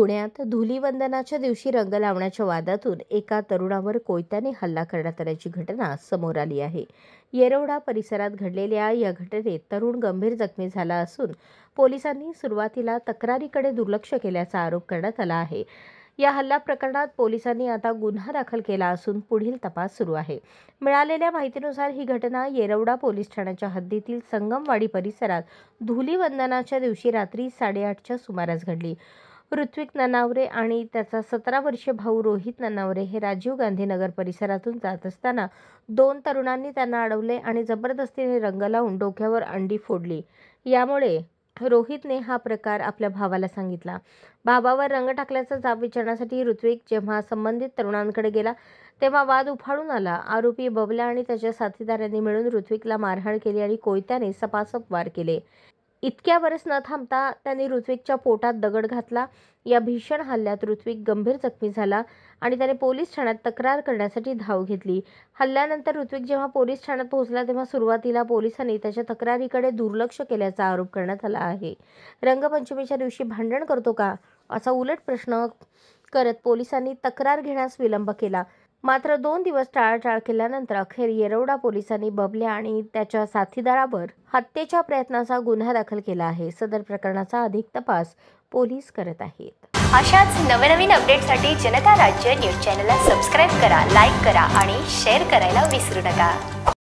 पुण्यात धुलीवंदनाच्या दिवशी रंग लावण्याच्या वादातून एका तरुणावर कोयत्याने हल्ला करण्यात आल्याची घटना समोर आली आहे. येरवडा परिसरात घडलेल्या या घटनेत तरुण गंभीर जखमी झाला असून पोलिसांनी सुरुवातीला तक्रारीकडे दुर्लक्ष केल्याचा आरोप करण्यात आला आहे. या हल्ला प्रकरणात पोलिसांनी आता गुन्हा दाखल केला असून पुढील तपास सुरू आहे. मिळालेल्या माहितीनुसार ही घटना येरवडा पोलीस ठाण्याच्या हद्दीतील संगमवाडी परिसरात धुलीवंदनाच्या दिवशी रात्री 8:30च्या सुमारास घडली. ऋत्विक ननावरे आणि त्याचा 17 वर्षीय भाऊ रोहित ननावरे हे राजीव गांधी नगर परिसरातून जात असताना दोन तरुणांनी त्यांना अडवले आणि जबरदस्तीने रंग लावून डोक्यावर अंडी फोडली. यामुळे रोहितने हा प्रकार आपल्या भावाला सांगितला. भावावर रंग टाकल्याचा जाब विचारण्यासाठी ऋत्विक जेव्हा संबंधित तरुणांकडे गेला तेव्हा वाद उफाळून आला. आरोपी बबल्या आणि त्याच्या साथीदारांनी मिळून ऋत्विकला मारहाण केली आणि कोयत्याने सपासप वार केले. इतक्यावरच न थांबता त्यांनी ऋत्विकच्या पोटात दगड घातला. या भीषण हल्ल्यात ऋत्विक गंभीर जखमी झाला आणि त्याने पोलीस ठाण्यात तक्रार करण्यासाठी धाव घेतली. हल्ल्यानंतर ऋत्विक जेव्हा पोलीस ठाण्यात पोहोचला तेव्हा सुरुवातीला पोलिसांनी त्याच्या तक्रारीकडे दुर्लक्ष केल्याचा आरोप करण्यात आला आहे. रंगपंचमीच्या दिवशी भांडण करतो का असा उलट प्रश्न करत पोलिसांनी तक्रार घेण्यास विलंब केला. मात्र 2 दिवस टाळाटाळ केल्यानंतर अखेर येरवडा पोलिसांनी बबल्या आणि त्याच्या साथीदारावर हत्येच्या प्रयत्नाचा गुन्हा दाखल केला आहे. सदर प्रकरणाचा अधिक तपास पोलीस करत आहेत. अशाच नवनवीन अपडेटसाठी जनता राज्य न्यूज चॅनलला सबस्क्राईब करा, लाईक करा आणि शेअर करायला विसरू नका.